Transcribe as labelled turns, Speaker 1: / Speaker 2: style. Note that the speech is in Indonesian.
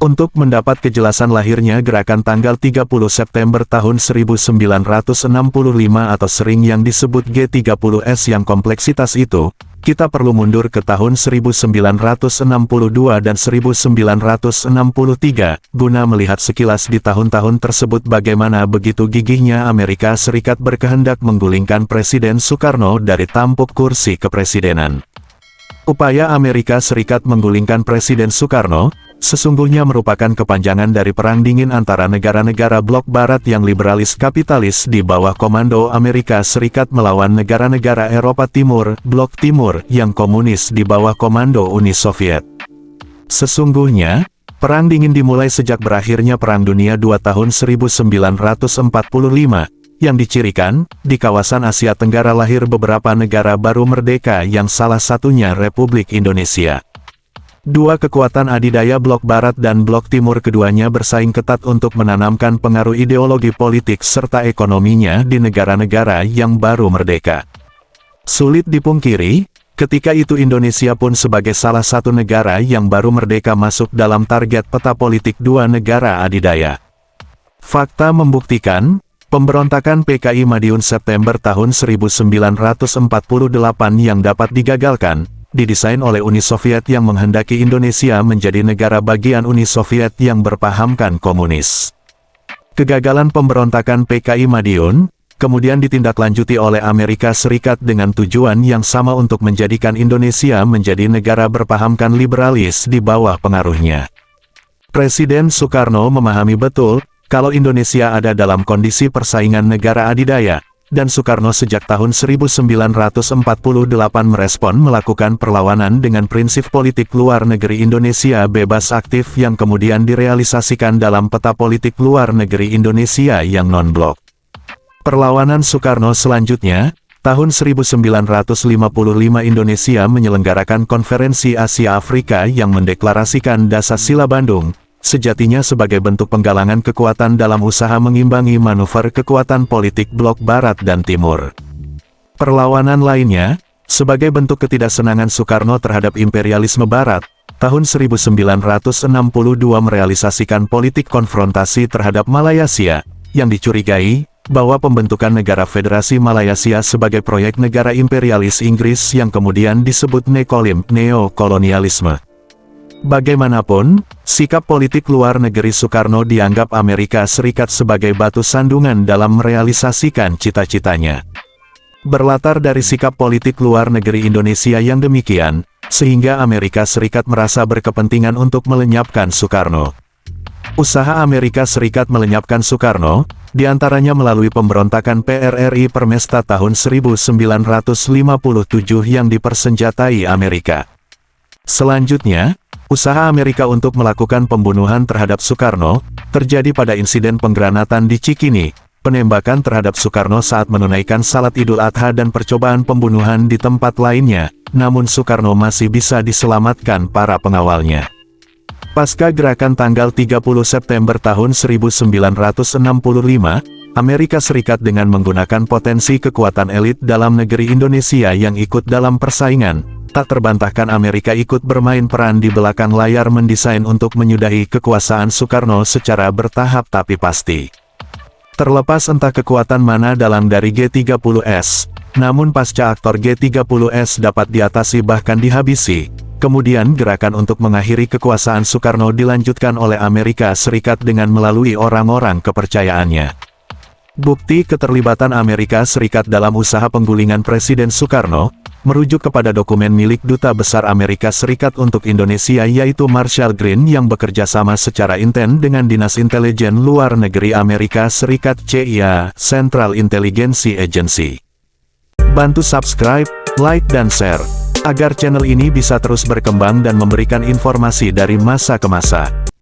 Speaker 1: Untuk mendapat kejelasan lahirnya gerakan tanggal 30 September tahun 1965 atau sering yang disebut G30S yang kompleksitas itu, kita perlu mundur ke tahun 1962 dan 1963, guna melihat sekilas di tahun-tahun tersebut bagaimana begitu gigihnya Amerika Serikat berkehendak menggulingkan Presiden Soekarno dari tampuk kursi kepresidenan. Upaya Amerika Serikat menggulingkan Presiden Soekarno sesungguhnya merupakan kepanjangan dari Perang Dingin antara negara-negara blok barat yang liberalis kapitalis di bawah komando Amerika Serikat melawan negara-negara Eropa Timur, blok timur, yang komunis di bawah komando Uni Soviet. Sesungguhnya, Perang Dingin dimulai sejak berakhirnya Perang Dunia II tahun 1945, yang dicirikan, di kawasan Asia Tenggara lahir beberapa negara baru merdeka yang salah satunya Republik Indonesia. Dua kekuatan adidaya blok barat dan blok timur keduanya bersaing ketat untuk menanamkan pengaruh ideologi politik serta ekonominya di negara-negara yang baru merdeka. Sulit dipungkiri, ketika itu Indonesia pun sebagai salah satu negara yang baru merdeka masuk dalam target peta politik dua negara adidaya. Fakta membuktikan, pemberontakan PKI Madiun September tahun 1948 yang dapat digagalkan, didesain oleh Uni Soviet yang menghendaki Indonesia menjadi negara bagian Uni Soviet yang berpahamkan komunis. Kegagalan pemberontakan PKI Madiun, kemudian ditindaklanjuti oleh Amerika Serikat dengan tujuan yang sama untuk menjadikan Indonesia menjadi negara berpahamkan liberalis di bawah pengaruhnya. Presiden Soekarno memahami betul, kalau Indonesia ada dalam kondisi persaingan negara adidaya, dan Soekarno sejak tahun 1948 merespon melakukan perlawanan dengan prinsip politik luar negeri Indonesia bebas aktif yang kemudian direalisasikan dalam peta politik luar negeri Indonesia yang non-blok. Perlawanan Soekarno selanjutnya, tahun 1955 Indonesia menyelenggarakan Konferensi Asia Afrika yang mendeklarasikan Dasar-Sila Bandung, sejatinya sebagai bentuk penggalangan kekuatan dalam usaha mengimbangi manuver kekuatan politik blok barat dan timur. Perlawanan lainnya, sebagai bentuk ketidaksenangan Soekarno terhadap imperialisme barat, tahun 1962 merealisasikan politik konfrontasi terhadap Malaysia, yang dicurigai bahwa pembentukan negara Federasi Malaysia sebagai proyek negara imperialis Inggris yang kemudian disebut neokolonialisme. Bagaimanapun, sikap politik luar negeri Soekarno dianggap Amerika Serikat sebagai batu sandungan dalam merealisasikan cita-citanya. Berlatar dari sikap politik luar negeri Indonesia yang demikian, sehingga Amerika Serikat merasa berkepentingan untuk melenyapkan Soekarno. Usaha Amerika Serikat melenyapkan Soekarno, diantaranya melalui pemberontakan PRRI Permesta tahun 1957 yang dipersenjatai Amerika. Selanjutnya, usaha Amerika untuk melakukan pembunuhan terhadap Soekarno, terjadi pada insiden penggranatan di Cikini, penembakan terhadap Soekarno saat menunaikan salat Idul Adha dan percobaan pembunuhan di tempat lainnya, namun Soekarno masih bisa diselamatkan para pengawalnya. Pasca gerakan tanggal 30 September tahun 1965, Amerika Serikat dengan menggunakan potensi kekuatan elit dalam negeri Indonesia yang ikut dalam persaingan, tak terbantahkan Amerika ikut bermain peran di belakang layar mendesain untuk menyudahi kekuasaan Soekarno secara bertahap tapi pasti. Terlepas entah kekuatan mana dalang dari G30S, namun pasca aktor G30S dapat diatasi bahkan dihabisi, kemudian gerakan untuk mengakhiri kekuasaan Soekarno dilanjutkan oleh Amerika Serikat dengan melalui orang-orang kepercayaannya. Bukti keterlibatan Amerika Serikat dalam usaha penggulingan Presiden Soekarno, merujuk kepada dokumen milik Duta Besar Amerika Serikat untuk Indonesia yaitu Marshall Green yang bekerja sama secara intens dengan Dinas Intelijen Luar Negeri Amerika Serikat CIA, Central Intelligence Agency. Bantu subscribe, like dan share, agar channel ini bisa terus berkembang dan memberikan informasi dari masa ke masa.